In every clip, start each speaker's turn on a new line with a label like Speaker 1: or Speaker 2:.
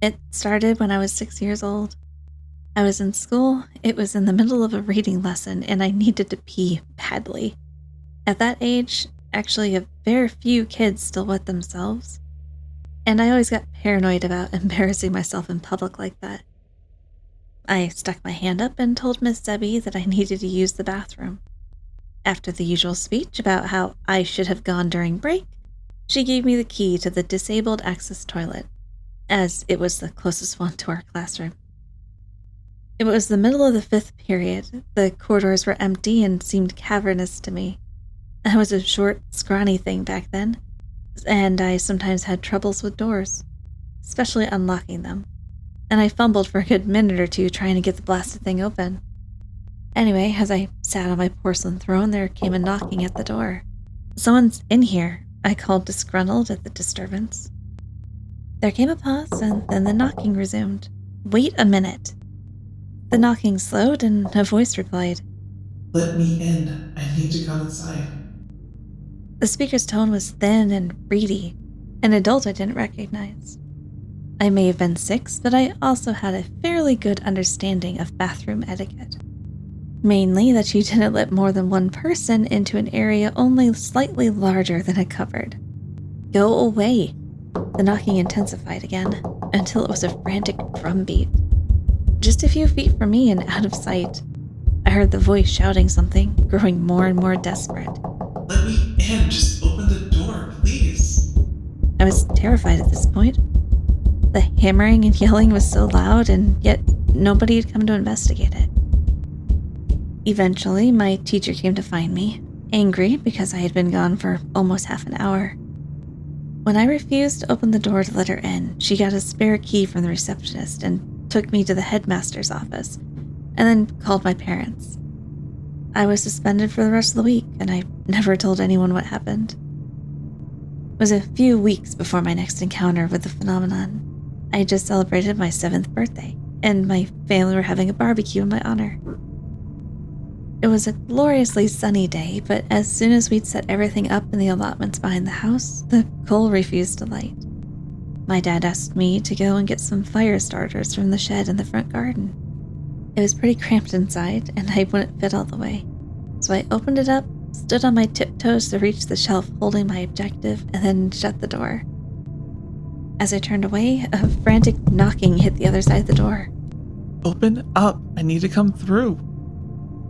Speaker 1: It started when I was 6 years old. I was in school, it was in the middle of a reading lesson, and I needed to pee badly. At that age, actually, a very few kids still wet themselves, and I always got paranoid about embarrassing myself in public like that. I stuck my hand up and told Miss Debbie that I needed to use the bathroom. After the usual speech about how I should have gone during break, she gave me the key to the disabled access toilet, as it was the closest one to our classroom. It was the middle of the 5th period. The corridors were empty and seemed cavernous to me. I was a short, scrawny thing back then, and I sometimes had troubles with doors, especially unlocking them, and I fumbled for a good minute or two trying to get the blasted thing open. Anyway, as I sat on my porcelain throne, there came a knocking at the door. "Someone's in here," I called, disgruntled at the disturbance. There came a pause, and then the knocking resumed. "Wait a minute." The knocking slowed, and a voice replied,
Speaker 2: "Let me in. I need to come inside."
Speaker 1: The speaker's tone was thin and reedy, an adult I didn't recognize. I may have been 6, but I also had a fairly good understanding of bathroom etiquette. Mainly that you didn't let more than one person into an area only slightly larger than a cupboard. "Go away." The knocking intensified again, until it was a frantic drumbeat. Just a few feet from me and out of sight, I heard the voice shouting something, growing more and more desperate.
Speaker 2: "Let me in. Just open the door, please."
Speaker 1: I was terrified at this point. The hammering and yelling was so loud, and yet nobody had come to investigate it. Eventually, my teacher came to find me, angry because I had been gone for almost half an hour. When I refused to open the door to let her in, she got a spare key from the receptionist and took me to the headmaster's office, and then called my parents. I was suspended for the rest of the week, and I never told anyone what happened. It was a few weeks before my next encounter with the phenomenon. I had just celebrated my 7th birthday, and my family were having a barbecue in my honor. It was a gloriously sunny day, but as soon as we'd set everything up in the allotments behind the house, the coal refused to light. My dad asked me to go and get some fire starters from the shed in the front garden. It was pretty cramped inside, and I wouldn't fit all the way. So I opened it up, stood on my tiptoes to reach the shelf holding my objective, and then shut the door. As I turned away, a frantic knocking hit the other side of the door.
Speaker 2: "Open up. I need to come through."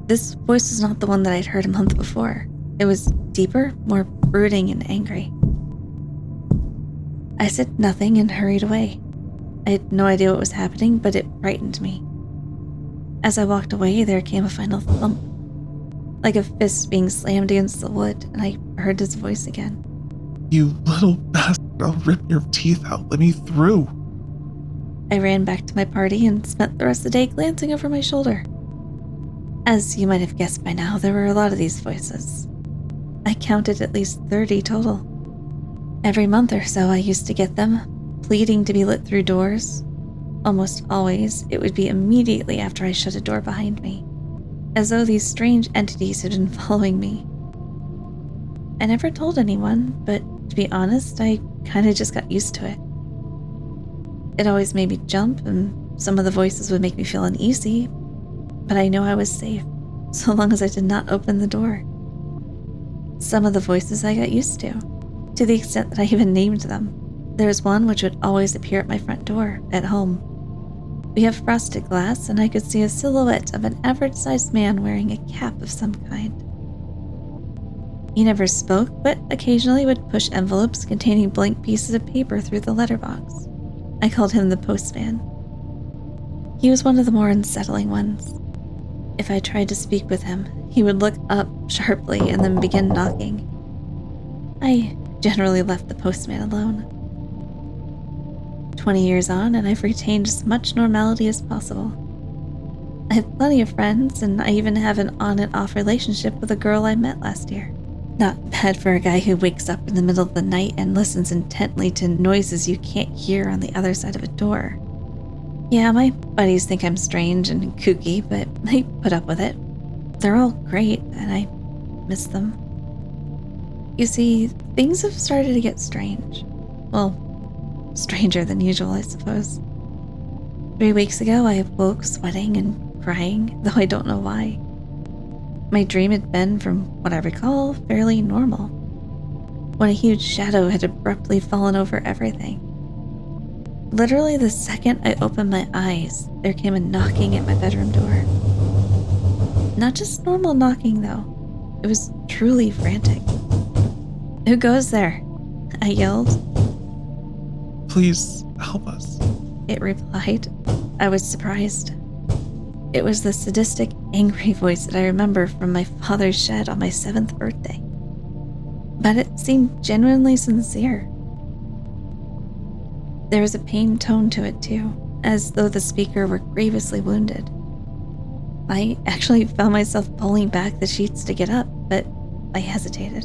Speaker 1: This voice was not the one that I'd heard a month before. It was deeper, more brooding and angry. I said nothing and hurried away. I had no idea what was happening, but it frightened me. As I walked away, there came a final thump, like a fist being slammed against the wood, and I heard his voice again.
Speaker 2: "You little bastard, I'll rip your teeth out. Let me through."
Speaker 1: I ran back to my party and spent the rest of the day glancing over my shoulder. As you might have guessed by now, there were a lot of these voices. I counted at least 30 total. Every month or so I used to get them, pleading to be let through doors. Almost always, it would be immediately after I shut a door behind me, as though these strange entities had been following me. I never told anyone, but to be honest, I kinda just got used to it. It always made me jump, and some of the voices would make me feel uneasy, but I know I was safe, so long as I did not open the door. Some of the voices I got used to the extent that I even named them. There was one which would always appear at my front door, at home. We have frosted glass, and I could see a silhouette of an average-sized man wearing a cap of some kind. He never spoke, but occasionally would push envelopes containing blank pieces of paper through the letterbox. I called him the postman. He was one of the more unsettling ones. If I tried to speak with him, he would look up sharply and then begin knocking. I generally left the postman alone. 20 years on, and I've retained as much normality as possible. I have plenty of friends, and I even have an on and off relationship with a girl I met last year. Not bad for a guy who wakes up in the middle of the night and listens intently to noises you can't hear on the other side of a door. Yeah, my buddies think I'm strange and kooky, but I put up with it. They're all great, and I miss them. You see, things have started to get strange. Well, stranger than usual, I suppose. 3 weeks ago, I woke sweating and crying, though I don't know why. My dream had been, from what I recall, fairly normal, when a huge shadow had abruptly fallen over everything. Literally the second I opened my eyes, there came a knocking at my bedroom door. Not just normal knocking, though. It was truly frantic. "Who goes there?" I yelled.
Speaker 2: Please help us.
Speaker 1: It replied. I was surprised. It was the sadistic, angry voice that I remember from my father's shed on my 7th birthday. But it seemed genuinely sincere. There was a pained tone to it too, as though the speaker were grievously wounded. I actually found myself pulling back the sheets to get up, but I hesitated.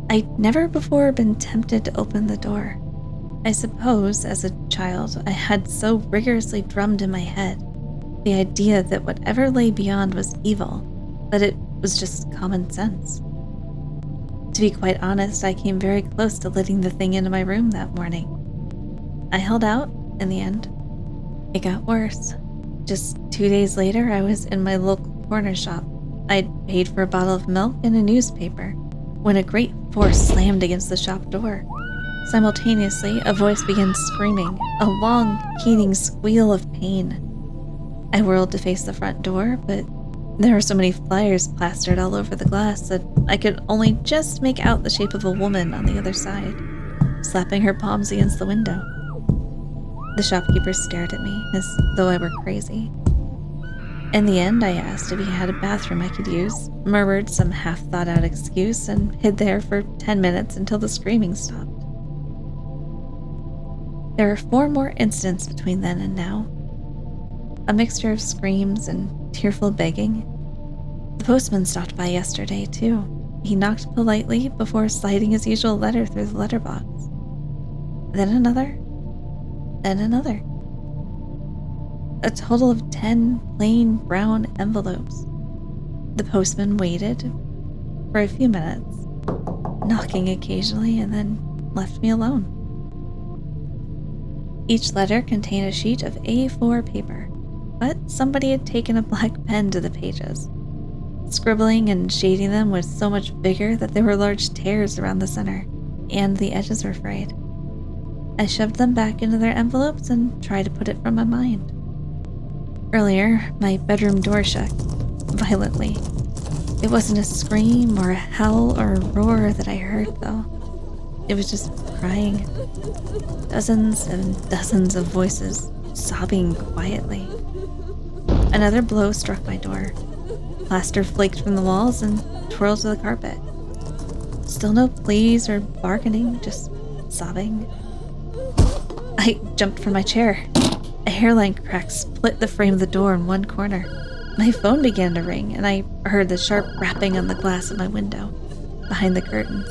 Speaker 1: I'd never before been tempted to open the door. I suppose, as a child, I had so rigorously drummed in my head the idea that whatever lay beyond was evil, that it was just common sense. To be quite honest, I came very close to letting the thing into my room that morning. I held out, in the end. It got worse. Just 2 days later, I was in my local corner shop. I'd paid for a bottle of milk and a newspaper when a great force slammed against the shop door. Simultaneously, a voice began screaming, a long, keening squeal of pain. I whirled to face the front door, but there were so many flyers plastered all over the glass that I could only just make out the shape of a woman on the other side, slapping her palms against the window. The shopkeeper stared at me as though I were crazy. In the end, I asked if he had a bathroom I could use, murmured some half-thought-out excuse, and hid there for 10 minutes until the screaming stopped. There were 4 more incidents between then and now. A mixture of screams and tearful begging. The postman stopped by yesterday, too. He knocked politely before sliding his usual letter through the letterbox. Then another, and another. A total of 10 plain brown envelopes. The postman waited for a few minutes, knocking occasionally, and then left me alone. Each letter contained a sheet of A4 paper, but somebody had taken a black pen to the pages, scribbling and shading them with so much vigor that there were large tears around the center, and the edges were frayed. I shoved them back into their envelopes and tried to put it from my mind. Earlier, my bedroom door shut violently. It wasn't a scream or a howl or a roar that I heard, though. It was just crying. Dozens and dozens of voices sobbing quietly. Another blow struck my door. Plaster flaked from the walls and twirled to the carpet. Still no pleas or bargaining, just sobbing. I jumped from my chair. A hairline crack split the frame of the door in one corner. My phone began to ring, and I heard the sharp rapping on the glass of my window, behind the curtains.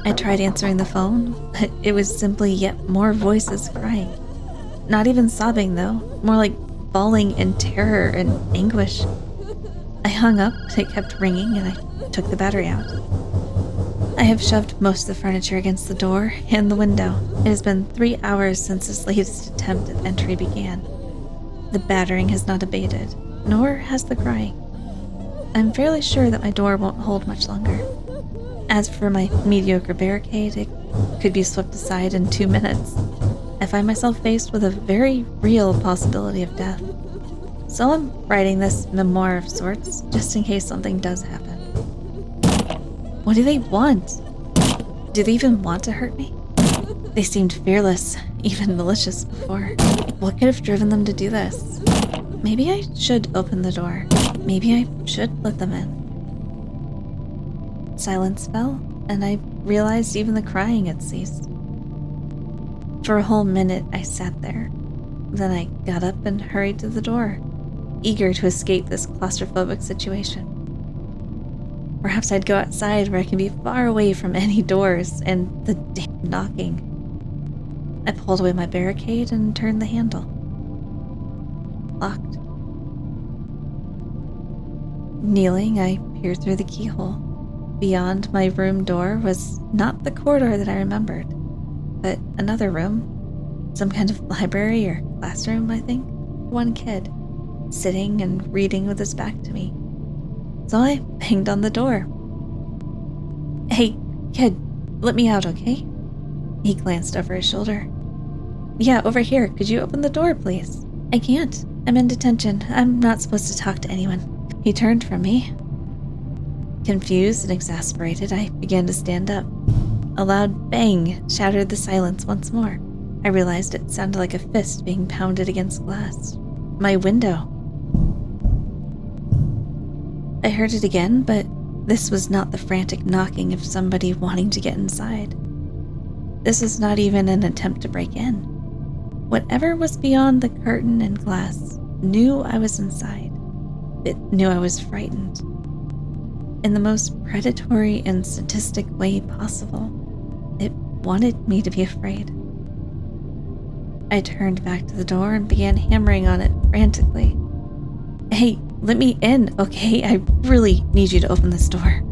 Speaker 1: I tried answering the phone, but it was simply yet more voices crying. Not even sobbing, though, more like bawling in terror and anguish. I hung up, but it kept ringing, and I took the battery out. I have shoved most of the furniture against the door and the window. It has been 3 hours since this latest attempt at entry began. The battering has not abated, nor has the crying. I'm fairly sure that my door won't hold much longer. As for my mediocre barricade, it could be swept aside in 2 minutes. I find myself faced with a very real possibility of death. So I'm writing this memoir of sorts, just in case something does happen. What do they want? Do they even want to hurt me? They seemed fearless, even malicious before. What could have driven them to do this? Maybe I should open the door. Maybe I should let them in. Silence fell, and I realized even the crying had ceased. For a whole minute, I sat there. Then I got up and hurried to the door, eager to escape this claustrophobic situation. Perhaps I'd go outside where I can be far away from any doors and the damn knocking. I pulled away my barricade and turned the handle. Locked. Kneeling, I peered through the keyhole. Beyond my room door was not the corridor that I remembered, but another room, some kind of library or classroom, I think. One kid, sitting and reading with his back to me. So I banged on the door. "Hey, kid, let me out, okay?" He glanced over his shoulder. "Yeah, over here. Could you open the door, please?" "I can't. I'm in detention. I'm not supposed to talk to anyone." He turned from me. Confused and exasperated, I began to stand up. A loud bang shattered the silence once more. I realized it sounded like a fist being pounded against glass. My window. I heard it again, but this was not the frantic knocking of somebody wanting to get inside. This was not even an attempt to break in. Whatever was beyond the curtain and glass knew I was inside. It knew I was frightened. In the most predatory and sadistic way possible, it wanted me to be afraid. I turned back to the door and began hammering on it frantically. "Hey, let me in, okay? I really need you to open this door."